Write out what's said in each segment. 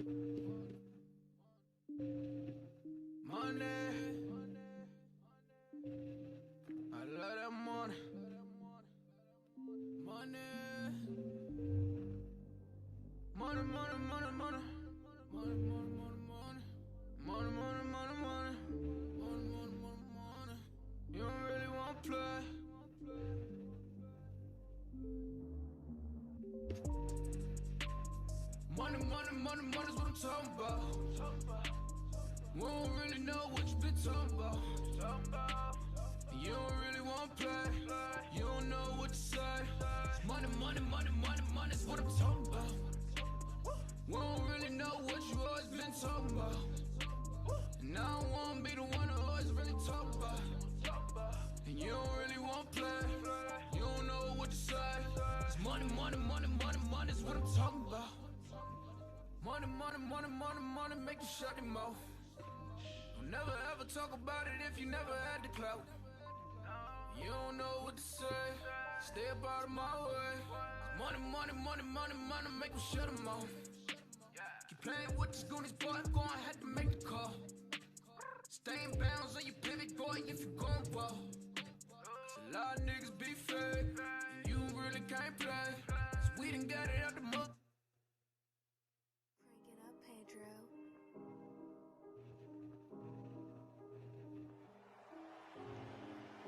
Money, I love that money. Money, money, money, money, money, money, money, money, money, money, money, money, money, money, money, money, money. You don't really want to play. Money, money, money, money's what I'm talking about. We don't really know what you been talking about. You don't really want to play. You don't know what to say. Money, money, money, money, money's what I'm talking about. We don't really know what you always been talking about. And I don't want to be the one who always really talk about. And you don't really want to play. You don't know what to say. It's money, money, money, money, money's what I'm talking about. Money, money, money, money, money, make you shut your mouth. Don't never ever talk about it if you never had the clout. You don't know what to say, stay up out of my way. Money, money, money, money, money, make you shut them off. Keep playing with this goonies, boy, going have to make the call. Stay in bounds on your pivot, boy, if you gon' ball. A lot of niggas be fake, and you really can't play. So we done got it out the mud. Crank it up, Pedro.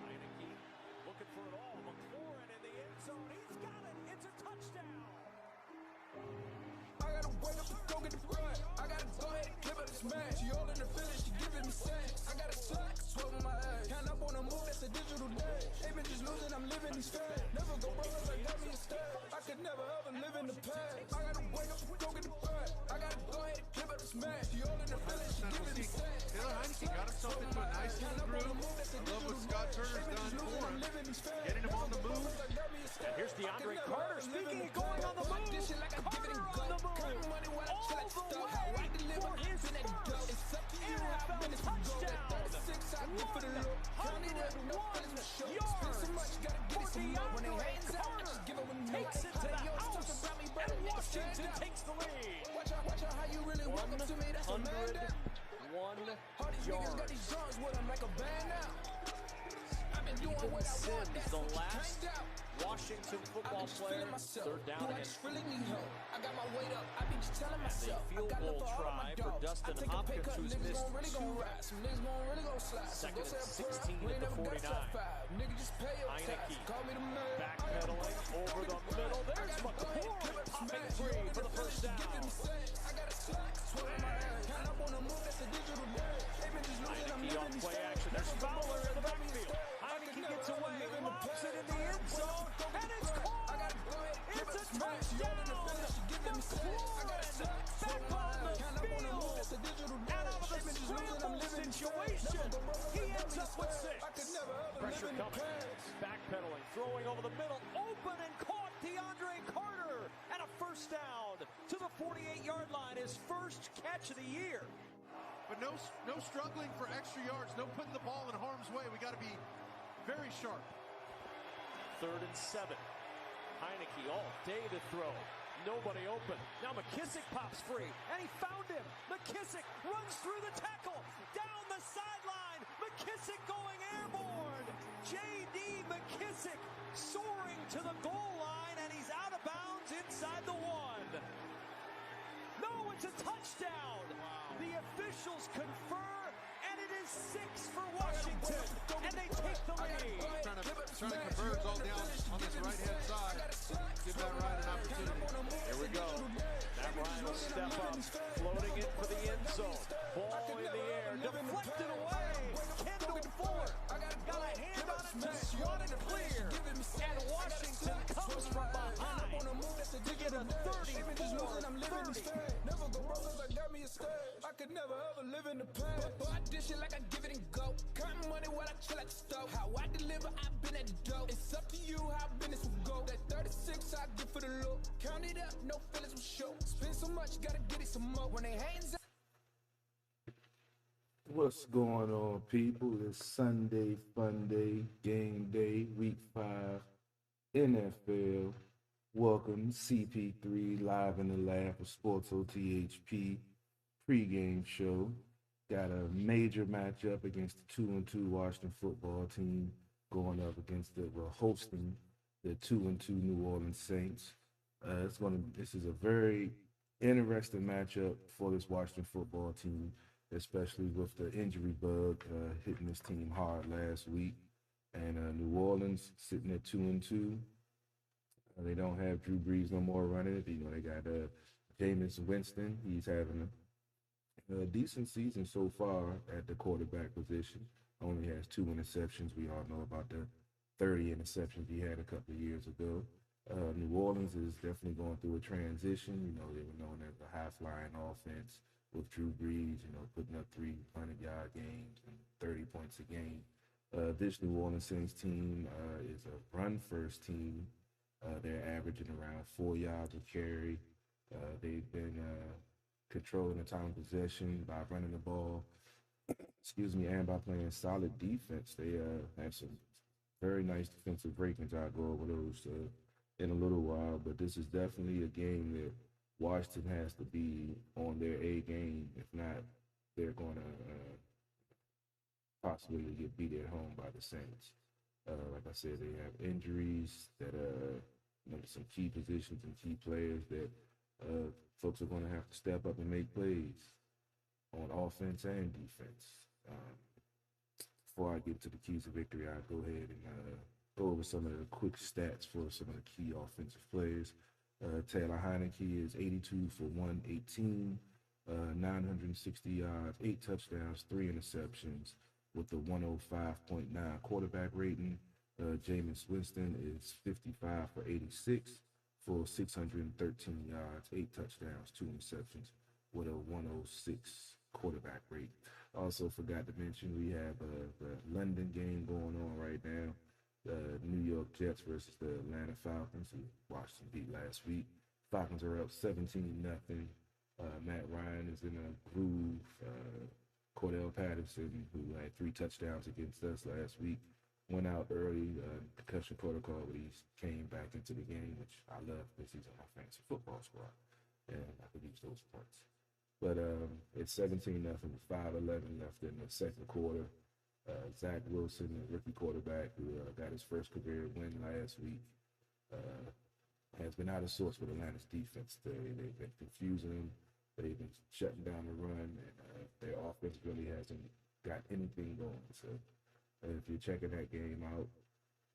Heineke looking for it all. McLaurin in the end zone. He's got it. It's a touchdown. I gotta wake up and go get the bread. I gotta go ahead and clip up this man. She all in the village, she giving me sex. I got a slack, swerve on my ass. Count up on the move, that's a digital day. Ain't been just losing, I'm living these fads. Never go broke unless I got me a stab. I could never ever live in the past. I gotta wake up and go get the bread. I gotta go ahead and clip up this man. She all in the village, she giving me sex. Taylor Heineke got himself into a nice little groove. I love what Scott Turner's done for him. Getting him on the move. And here's DeAndre Carter. Speaking of going on the move, Carter on the move. All the way for his first NFL touchdown. 101 yards for DeAndre Carter. Takes it to the house, and Washington takes the lead. Watch out how you really walk up to me, that's a man down. 101 All these niggas got these drums with them like a band now. I've been doing what I want, that's the what you last can't doubt. Washington football player. Third down Do I again. just really need help? I got my weight up, I be just telling myself. field I got love goal for all of my try for dogs. Dustin I take a pay Hopkins, cut, who's niggas missed gon' really two. gon' ride. Some niggas gon' really gon' slide. So Second go and say a prayer. 16 We at ain't the never got 49. top five. Nigga, just pay your Heineke tax. Call me the man. Backpedaling over the middle. There's McLaurin popping free for the first down. I got a slack, swear on my ass. Count up on the move, that's a digital day. Ain't been just losing, I'm Heineke on living these play facts. action. There's Never go Fowler broke, in the I got me a backfield. step. I Heineke could never gets ever away, live in the lobs past. it in the end zone, and it's caught. It's a touchdown. McLaurin back on the field, and out of a scramble situation, he ends up with 6. Pressure coming, backpedaling, throwing over the middle, open and caught DeAndre Carter, and a first down to the 48-yard line, his first catch of the year. But no struggling for extra yards, no putting the ball in harm's way. We got to be very sharp. 3rd and 7. Heineke all day to throw. Nobody open. Now McKissick pops free, and he found him. McKissick runs through the tackle, down the sideline. McKissick going airborne. J.D. McKissick soaring to the goal line, and he's out of bounds inside the 1. No, it's a touchdown. Wow. The officials confer, and it is 6 for Washington, and they take the lead. Trying to converge all down on this right-hand side. Give that Ryan an opportunity. Here we go. Matt Ryan will step up, floating it for the end zone. Ball in the air, deflected away. Kendall Fuller got a hand on it to swat it clear. And Washington comes from behind to get a 34-30. Never go broke 'cause I got me a stage. I could never ever live in the past. But I dish it like I give it and go. Counting money while I chill at the stove. How I deliver, I've been at the dough. It's up to you how business will go. That 36 I get for the look. Count it up, no feelings will show. Spend so much, gotta get it some more. When they hands up. What's going on, people? It's Sunday Fun Day, Game Day, Week 5, NFL. Welcome, CP3 live in the lab for Sports OTHP pregame show. Got a major matchup against the 2-2 Washington football team going up against hosting the 2-2 New Orleans Saints. This is a very interesting matchup for this Washington football team, especially with the injury bug hitting this team hard last week. And New Orleans sitting at 2-2. They don't have Drew Brees no more running it. They got Jameis Winston. He's having a decent season so far at the quarterback position. Only has 2 interceptions. We all know about the 30 interceptions he had a couple of years ago. New Orleans is definitely going through a transition. They were known as a high-flying offense with Drew Brees, putting up 300-yard games and 30 points a game. This New Orleans Saints team is a run-first team. They're averaging around 4 yards a carry. They've been controlling the time of possession by running the ball, and by playing solid defense. They have some very nice defensive breakings. I'll go over those in a little while, but this is definitely a game that Washington has to be on their A game. If not, they're going to possibly get beat at home by the Saints. Like I said, they have injuries that some key positions and key players that folks are going to have to step up and make plays on offense and defense. Before I get to the keys of victory, I'll go ahead and go over some of the quick stats for some of the key offensive players. Taylor Heineke is 82 for 118, 960 yards, 8 touchdowns, 3 interceptions with a 105.9 quarterback rating. Jameis Winston is 55 for 86 for 613 yards, 8 touchdowns, 2 interceptions with a 106 quarterback rate. Also forgot to mention we have the London game going on right now. The New York Jets versus the Atlanta Falcons, who Washington beat last week. Falcons are up 17-0. Matt Ryan is in a groove. Cordell Patterson, who had 3 touchdowns against us last week, went out early, concussion protocol, but he came back into the game, which I love because he's on my fantasy football squad, and I could use those points. But it's 17-0 with 5:11 left in the second quarter. Zach Wilson, the rookie quarterback who got his first career win last week, has been out of sorts with Atlanta's defense. They've been confusing him. They've been shutting down the run, and their offense really hasn't got anything going. So if you're checking that game out,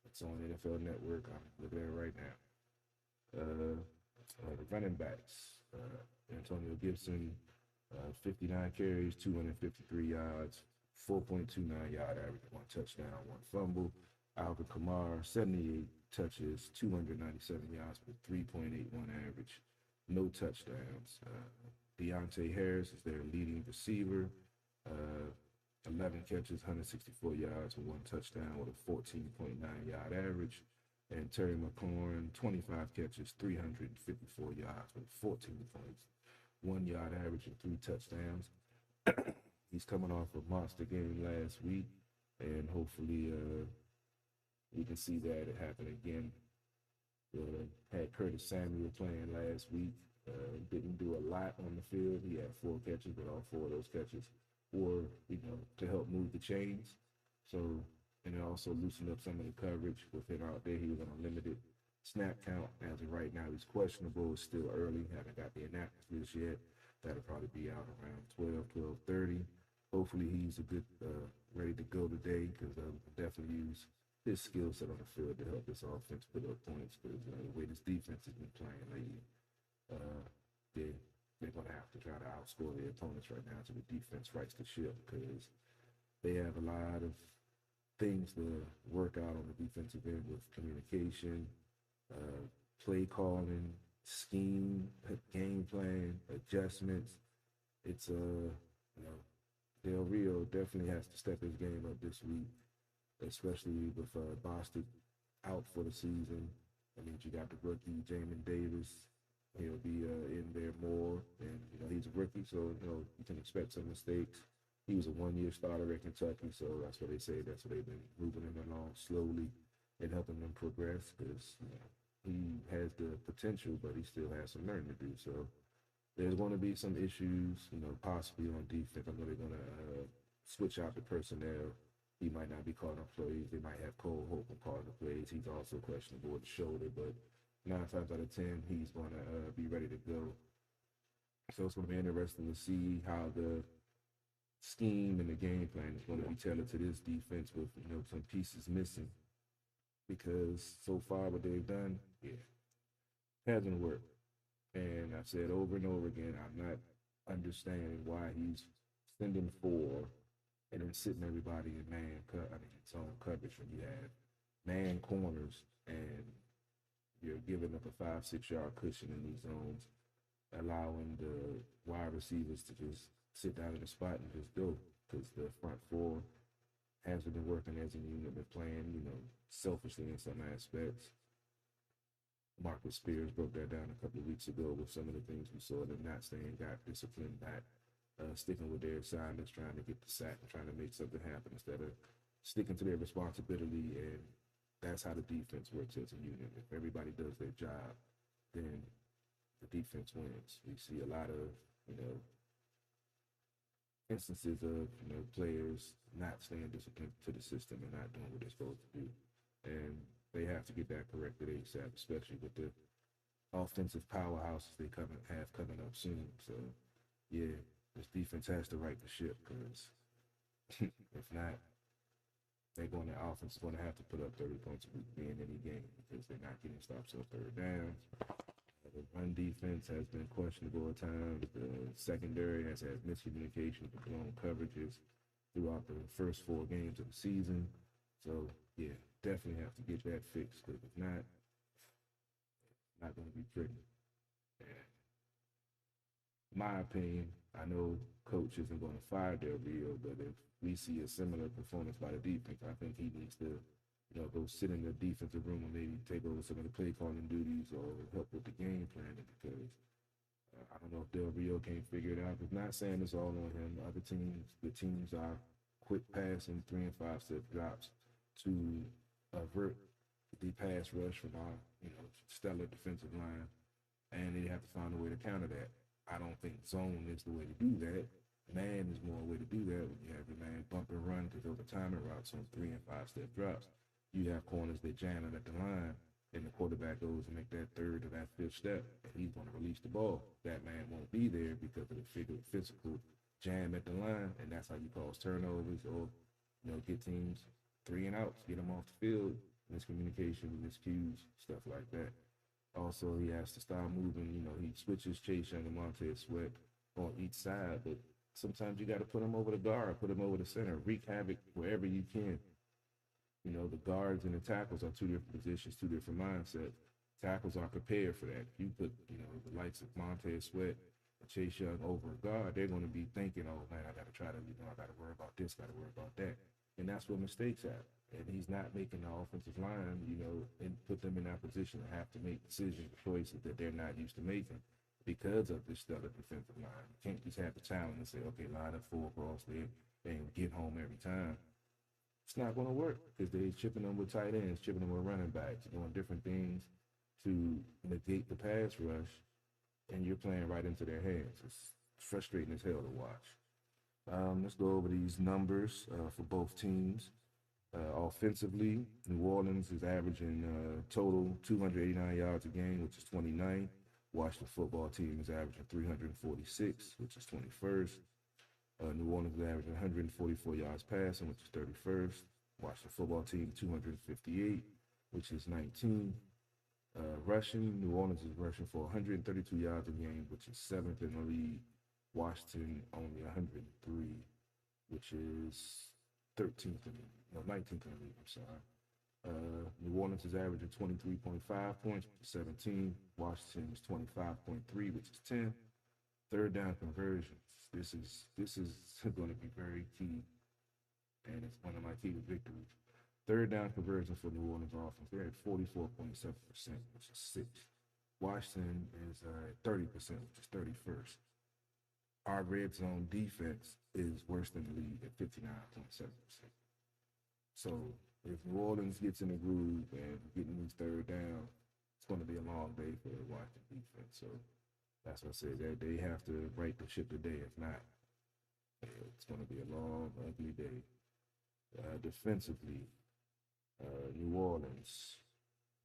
it's on NFL Network. I'm looking at it right now. The running backs, Antonio Gibson, 59 carries, 253 yards, 4.29 yard average, 1 touchdown, 1 fumble. Alvin Kamara, 78 touches, 297 yards with 3.81 average, no touchdowns. Deontay Harris is their leading receiver, 11 catches, 164 yards with 1 touchdown with a 14.9 yard average. And Terry McLaurin, 25 catches, 354 yards with 14 points, 1 yard average and 3 touchdowns. He's coming off a monster game last week, and hopefully we can see that it happen again. Had Curtis Samuel playing last week. Didn't do a lot on the field. He had 4 catches, but all 4 of those catches were, to help move the chains. So, and it also loosened up some of the coverage with him out there. He was on a limited snap count. As of right now, he's questionable. It's still early. Haven't got the analysis list yet. That'll probably be out around 12:30. Hopefully he's a good, ready to go today, because definitely use his skill set on the field to help this offense put up points, because the way this defense has been playing lately, they're going to have to try to outscore their opponents right now, so the defense rights the ship, because they have a lot of things to work out on the defensive end with communication, play calling, scheme, game plan, adjustments. It's Del Rio definitely has to step his game up this week, especially with Bostic out for the season. I mean, you got the rookie Jamin Davis. He'll be in there more, and he's a rookie, so you can expect some mistakes. He was a 1-year starter at Kentucky, so that's what they say. That's what they've been moving him along slowly and helping him progress, because he has the potential, but he still has some learning to do. So there's going to be some issues, possibly on defense. I know they're going to switch out the personnel. He might not be calling plays. They might have Cole Holcomb calling the plays. He's also questionable with the shoulder, but 9 times out of 10, he's going to be ready to go. So it's going to be interesting to see how the scheme and the game plan is going to be tailored to this defense with some pieces missing, because so far what they've done, hasn't worked. And I've said over and over again, I'm not understanding why he's sending four and then sitting everybody in zone coverage when you have man corners and you're giving up a 5-6 yard cushion in these zones, allowing the wide receivers to just sit down in the spot and just go, because the front four hasn't been working as a unit. Been playing, selfishly in some aspects. Marcus Spears broke that down a couple of weeks ago with some of the things we saw them not staying got disciplined, not sticking with their assignments, trying to get the sack and trying to make something happen instead of sticking to their responsibility. And that's how the defense works as a unit. If everybody does their job, then the defense wins. We see a lot of, instances of, players not staying disciplined to the system and not doing what they're supposed to do. And they have to get that corrected ASAP, especially with the offensive powerhouses they have coming up soon. So, yeah, this defense has to right the ship, because if not, their offense is going to have to put up 30 points a week in any game, because they're not getting stops on third downs. The run defense has been questionable at times. The secondary has had miscommunication with blown coverages throughout the first 4 games of the season. So, yeah, definitely have to get that fixed, because if not, it's not going to be pretty. And in my opinion, I know coach isn't going to fire Del Rio, but if we see a similar performance by the defense, I think he needs to go sit in the defensive room and maybe take over some of the play calling duties or help with the game planning, because I don't know if Del Rio can't figure it out. It's not saying it's all on him. Other teams, the teams are quick passing 3 and 5 step drops to avert the pass rush from our, stellar defensive line, and they have to find a way to counter that. I don't think zone is the way to do that. Man is more a way to do that when you have your man bump and run, because those are timing routes on 3 and 5 step drops. You have corners that jam at the line, and the quarterback goes and make that 3rd or that 5th step, and he's going to release the ball. That man won't be there because of the physical jam at the line, and that's how you cause turnovers or, get teams 3 and outs, get them off the field, miscommunication, miscues, stuff like that. Also, he has to start moving. He switches Chase Young and Montez Sweat on each side, but sometimes you got to put him over the guard, put him over the center, wreak havoc wherever you can. The guards and the tackles are 2 different positions, 2 different mindsets. Tackles are prepared for that. If you put, the likes of Montez Sweat and Chase Young over a guard, they're going to be thinking, oh, man, I got to try to, I got to worry about this, got to worry about that. And that's where mistakes happen. And he's not making the offensive line, and put them in that position to have to make decisions, choices that they're not used to making because of this stellar defensive line. You can't just have the talent and say, okay, line up 4 across there and get home every time. It's not going to work, because they're chipping them with tight ends, chipping them with running backs, doing different things to negate the pass rush, and you're playing right into their hands. It's frustrating as hell to watch. Let's go over these numbers for both teams. Offensively, New Orleans is averaging total 289 yards a game, which is 29th. Washington football team is averaging 346, which is 21st. New Orleans is averaging 144 yards passing, which is 31st. Washington football team 258, which is 19th. Rushing, New Orleans is rushing for 132 yards a game, which is 7th in the league. Washington only 103, which is 13th in the league. No, 19th in the league, I'm sorry. New Orleans is averaging 23.5 points, which is 17. Washington is 25.3, which is 10. Third down conversions. This is going to be very key, and it's one of my key victories. Third down conversions for New Orleans offense. They're at 44.7%, which is 6th. Washington is at 30%, which is 31st. Our red zone defense is worse than the league at 59.7%. So if New Orleans gets in the groove and getting these third down, it's going to be a long day for the Washington defense. So that's what I said. That they have to right the ship today. If not, it's going to be a long, ugly day. Defensively, New Orleans,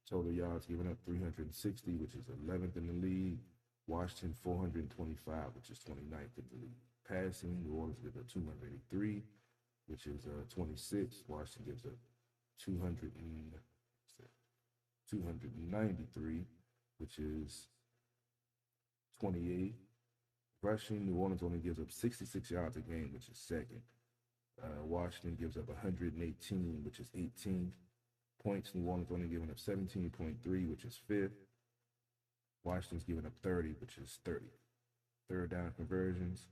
total yards given up 360, which is 11th in the league. Washington 425, which is 29th in the league. Passing, New Orleans gives up 283, which is 26. Washington gives up 293, which is 28. Rushing, New Orleans only gives up 66 yards a game, which is second. Washington gives up 118, which is 18th. Points, New Orleans only giving up 17.3, which is fifth. Washington's giving up 30, which is 30. Third down conversions,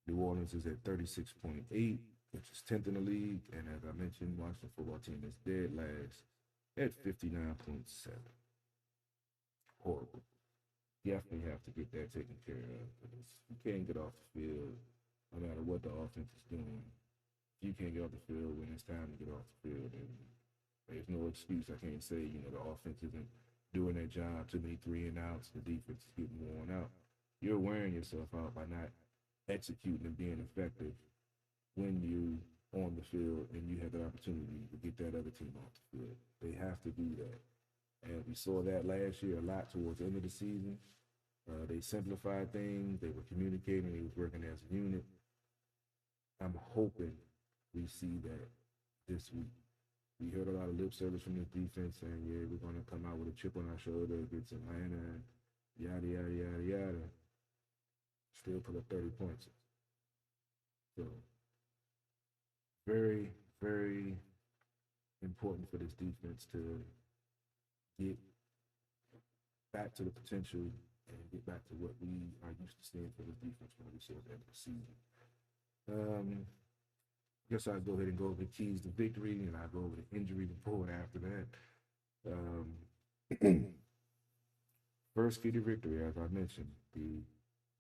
New Orleans is at 36.8, which is 10th in the league. And as I mentioned, Washington football team is dead last at 59.7. Horrible. Definitely have to get that taken care of. You can't get off the field no matter what the offense is doing. You can't get off the field when it's time to get off the field. And there's no excuse. I can't say, the offense isn't doing their job, too many 3-and-outs, the defense is getting worn out. You're wearing yourself out by not executing and being effective when you on the field and you have the opportunity to get that other team off the field. They have to do that. And we saw that last year a lot towards the end of the season. They simplified things. They were communicating. They was working as a unit. I'm hoping we see that this week. We heard a lot of lip service from this defense saying, yeah, we're going to come out with a chip on our shoulder against Atlanta and yada, yada, yada, yada. Still put up 30 points. So, very, very important for this defense to get back to the potential and get back to what we are used to seeing for this defense when we saw at the end of the season. I guess I'll go ahead and go over the keys to victory, and I'll go over the injury report after that. First key to victory, as I mentioned, the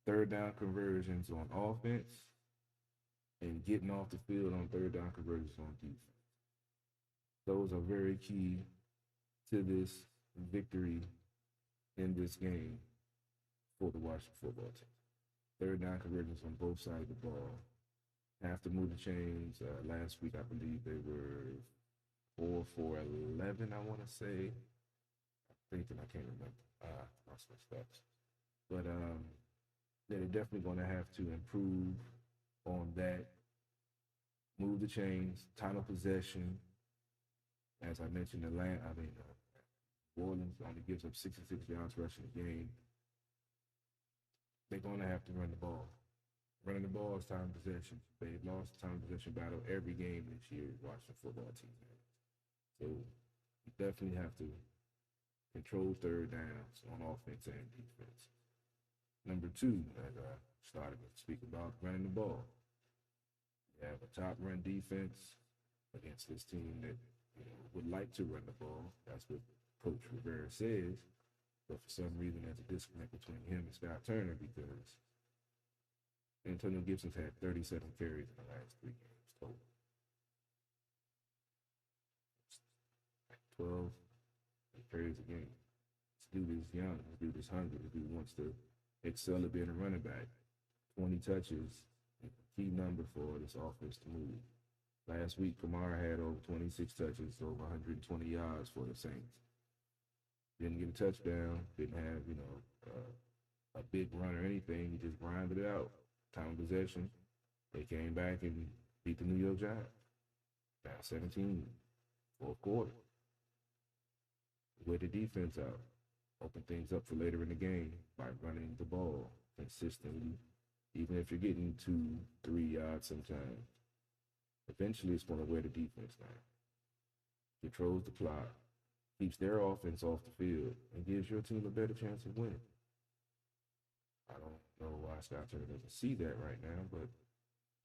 third down conversions on offense and getting off the field on third down conversions on defense. Those are very key to this victory in this game for the Washington football team. Third down conversions on both sides of the ball. Have to move the chains. Last week, I believe they were 4 for 11, I want to say. I'm thinking, I can't remember. Lost my stats. But they're definitely going to have to improve on that. Move the chains, time of possession. As I mentioned, New Orleans only gives up 66 yards rushing a game. They're going to have to run the ball. Running the ball is time possession. They've lost the time possession battle every game this year, Washington football team. So you definitely have to control third downs on offense and defense. Number two, as I started to speak about, running the ball. You have a top run defense against this team that would like to run the ball. That's what Coach Rivera says. But for some reason, there's a disconnect between him and Scott Turner because Antonio Gibson's had 37 carries in the last 3 games total. 12 carries a game. This dude is young. This dude is hungry. This dude wants to excel at being a running back. 20 touches, a key number for this offense to move. Last week, Kamara had over 26 touches, over 120 yards for the Saints. Didn't get a touchdown. Didn't have, a big run or anything. He just grinded it out. Time of possession, they came back and beat the New York Giants. Down 17, fourth quarter. With the defense out, open things up for later in the game by running the ball consistently, even if you're getting 2-3 yards sometimes. Eventually, it's going to wear the defense down. Controls the clock, keeps their offense off the field, and gives your team a better chance of winning. I don't know why Scott Turner doesn't see that right now, but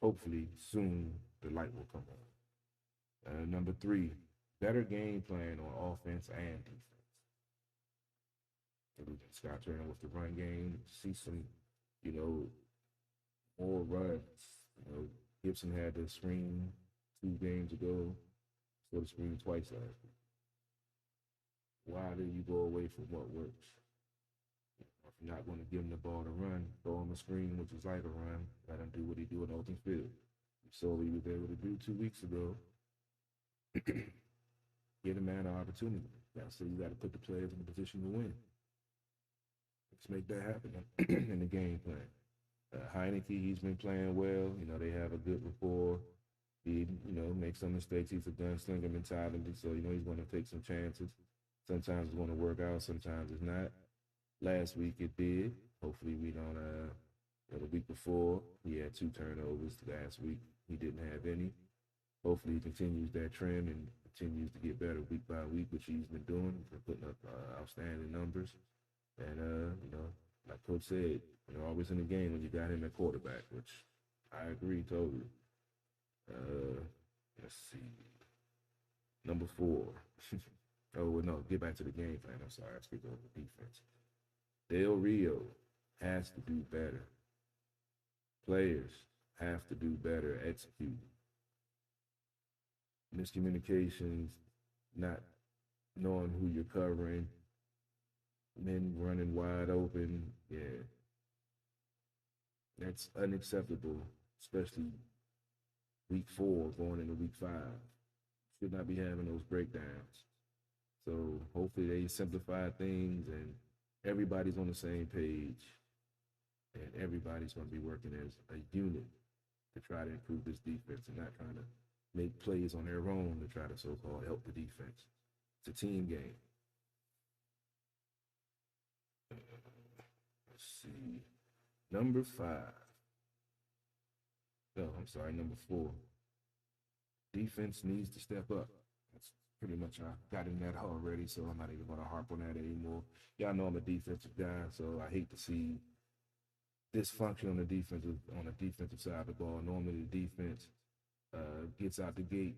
hopefully soon the light will come on. Number 3, better game plan on offense and defense. Scott Turner with the run game, see some, more runs. Gibson had the screen 2 games ago, so the screen twice last week. why do you go away from what works? If you're not going to give him the ball to run, throw him a screen, which is like a run. Let him do what he do in open field. So he was able to do 2 weeks ago. Get a man an opportunity. So you got to put the players in a position to win. Let's make that happen in the game plan. Heineke, he's been playing well. You know, they have a good rapport. He, makes some mistakes. He's a gunslinger mentality, so, he's going to take some chances. Sometimes it's going to work out, sometimes it's not. Last week it did. Hopefully we don't, the week before, he had 2 turnovers. Last week he didn't have any. Hopefully he continues that trend and continues to get better week by week, which he's been doing. He's been putting up outstanding numbers. And, like Coach said, you're always in the game when you got him at quarterback, which I agree totally. Let's see. Number 4. Oh, well, no, get back to the game plan. I'm sorry, I skipped over the defense. Del Rio has to do better. Players have to do better executing. Miscommunications, not knowing who you're covering, men running wide open, yeah. That's unacceptable, especially week 4 going into week 5. Should not be having those breakdowns. So hopefully they simplify things and everybody's on the same page and everybody's going to be working as a unit to try to improve this defense and not trying to make plays on their own to try to so-called help the defense. It's a team game. Let's see. Number 5. No, I'm sorry, number 4. Defense needs to step up. That's pretty much, I got in that already, so I'm not even going to harp on that anymore. Y'all know I'm a defensive guy, so I hate to see dysfunction on the defensive side of the ball. Normally the defense gets out the gate.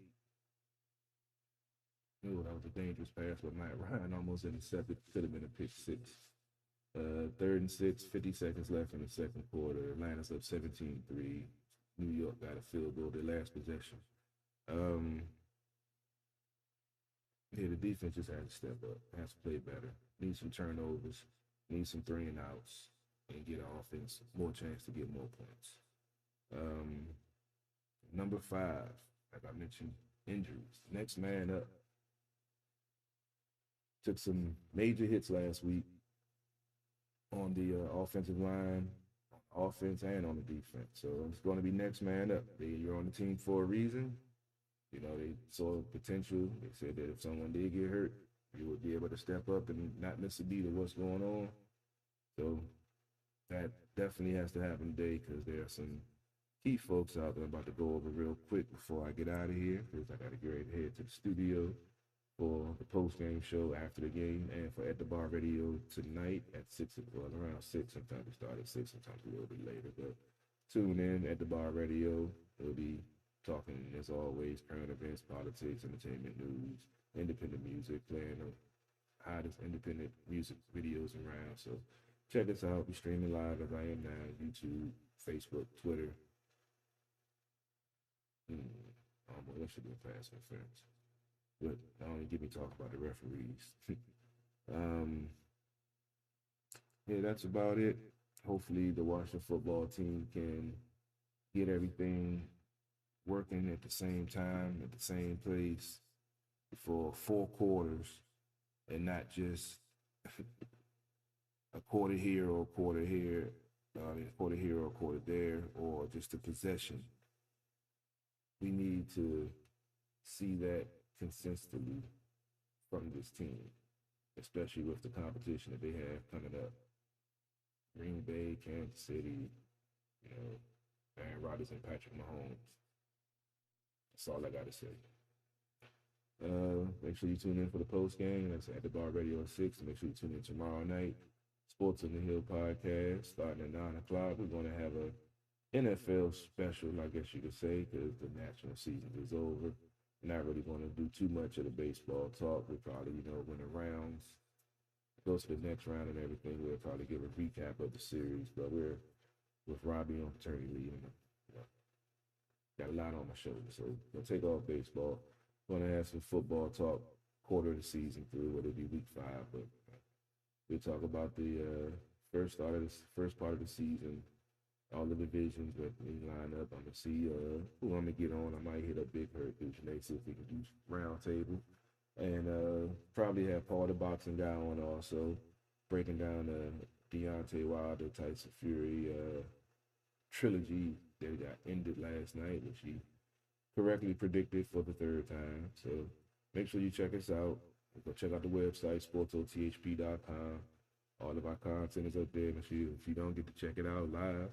Ooh, that was a dangerous pass, but Matt Ryan almost intercepted. Could have been a pick 6. 3rd and 6, 50 seconds left in the second quarter. Atlanta's up 17-3. New York got a field goal their last possession. The defense just has to step up, has to play better. Need some turnovers, need some 3 and outs, and get our offense more chance to get more points. Number 5, like I mentioned, injuries. Next man up. Took some major hits last week on the offensive line, offense and on the defense. So it's going to be next man up. You're on the team for a reason. They saw potential. They said that if someone did get hurt, you would be able to step up and not miss a beat of what's going on. So that definitely has to happen today because there are some key folks out there I'm about to go over real quick before I get out of here because I got to get ready to head to the studio for the post-game show after the game and for At the Bar Radio tonight at 6, well, around 6. Sometimes we start at 6, sometimes a little bit later. But tune in At the Bar Radio. We'll be talking, as always, current events, politics, entertainment, news, independent music, playing the hottest independent music videos around. So check us out. We're streaming live as I am now, YouTube, Facebook, Twitter. That should be a pass interference. But don't even get me talking about the referees. Yeah, that's about it. Hopefully the Washington football team can get everything working at the same time, at the same place for 4 quarters and not just a quarter here or a quarter here, a quarter here or a quarter there, or just a possession. We need to see that consistently from this team, especially with the competition that they have coming up. Green Bay, Kansas City, Aaron Rodgers and Patrick Mahomes. That's all I got to say. Make sure you tune in for the post game. That's at the Bar Radio at 6. Make sure you tune in tomorrow night. Sports on the Hill podcast starting at 9 o'clock. We're going to have a NFL special, I guess you could say, because the national season is over. We're not really going to do too much of the baseball talk. We'll probably, when the rounds goes to the next round and everything, we'll probably give a recap of the series. But we're with Robbie on paternity leave, and got a lot on my shoulders. So we'll take off baseball. Going to have some football talk quarter of the season through, whether it be week 5. But we'll talk about the first part of the season, all the divisions, what we line up. I'm gonna see who I'm gonna get on. I might hit up Big Hurt through Janae, see if we can do round table, and probably have Paul the boxing guy on also, breaking down Deontay Wilder Tyson Fury trilogy that got ended last night, which he correctly predicted for the 3rd time. So make sure you check us out. Go check out the website, sportsothp.com. All of our content is up there. Make sure if you don't get to check it out live,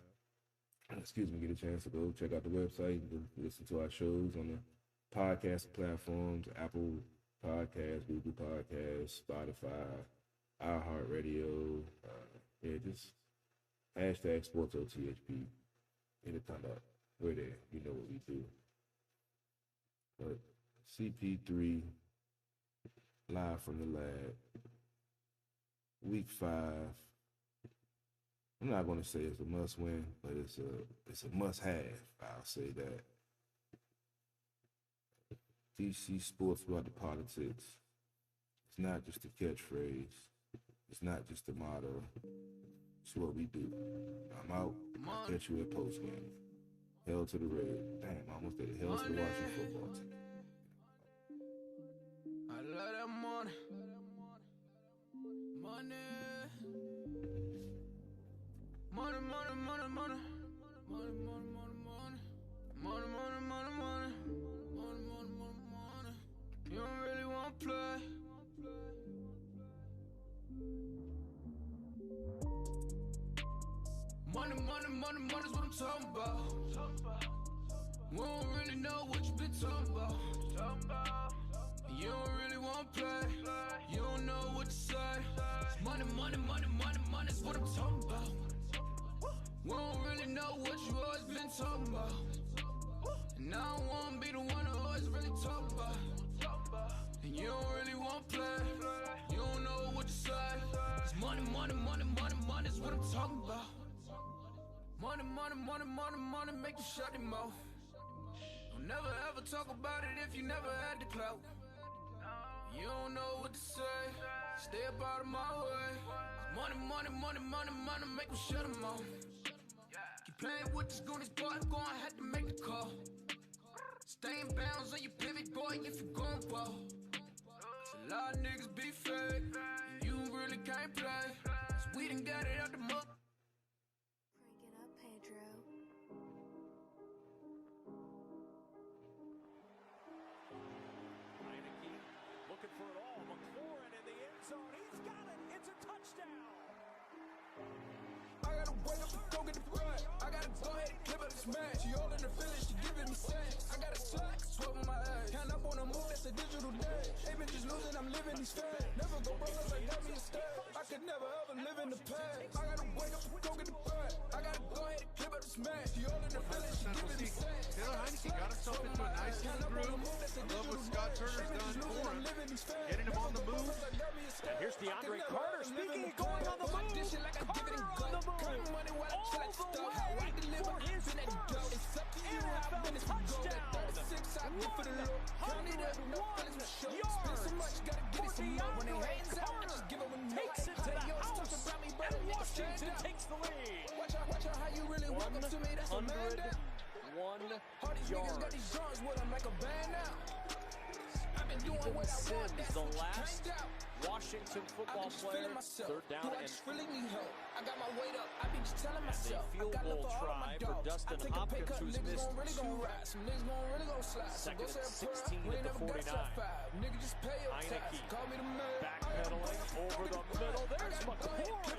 get a chance to go check out the website and listen to our shows on the podcast platforms, Apple Podcasts, Google Podcasts, Spotify, iHeartRadio. Just hashtag SportsOTHP. It'll come up. We're there. You know what we do. But CP3, live from the lab. Week 5. I'm not going to say it's a must-win, but it's a must-have. I'll say that. DC Sports about the politics. It's not just a catchphrase. It's not just a motto. It's what we do. I'm out. I'll catch you at postgame. Hell to the red. Damn, almost did it. Hell to the Washington football team. I love that money. Money. Money, money, money, money. Money, money, money, money. Money, money, money, money. Money, money, money, money. You don't really want to play. Money, money, money, money's what I'm talking about. We don't really know what you been talking about. You don't really want to play. You don't know what to say. Money, money, money, money, money's what I'm talking about. We don't really know what you always been talking about. And I don't want to be the one who always really talk about. And you don't really want to play. You don't know what to say. It's money, money, money, money, money's what I'm talking about. Money, money, money, money, money, make you shut your mouth. Don't never ever talk about it if you never had the clout. You don't know what to say, stay up out of my way. Money, money, money, money, money, make you shut them off. Keep playing with this goonies, boy, I'm gonna have to make a call. Stay in bounds on your pivot, boy, if you gon' ball. A lot of niggas be fake, and you really can't play. So we done got it out the mud. For it all, McLaurin in the end zone. He's got it. It's a touchdown. I gotta wake up and go get the bread. I gotta go ahead and clip up this man. She all in the village, she giving me sex. I got a slack, 12 on my ass. Count up on the move, that's a digital day. They been just losing, I'm living these feds. Never go broke unless I got me instead. I could never ever live in the past. I gotta wake up and go get the bread. I gotta go ahead and clip up this man. She all in the village, she giving me sex. Taylor Heineke got himself into a nice little groove. I love what Scott Turner's done for him. Getting him on the move. And here's DeAndre Carter. Speaking of going on the move, Carter on the move. All the way for his NFL touchdown. 101 yards for DeAndre Carter. Takes it to the house, and Washington takes the lead. Watch out how you really walk up to me, that's a man down. 101 All these niggas got these drawers with them like a band now. I've been doing what I want, that's the what you last can't doubt. Washington football player. Third down I and just really need help. I got my weight up, I be just telling a myself. field I got goal love for all my try for dogs. Dustin I take a pay Hopkins, cut, who's niggas missed gon' really gon' two. ride. Some niggas gon' really gon' slide. So Second go and say a 16 prayer. We at ain't the never got 49. top 5. Nigga just pay your tax. Heineke Call me the man. backpedaling over the middle. There's McLaurin.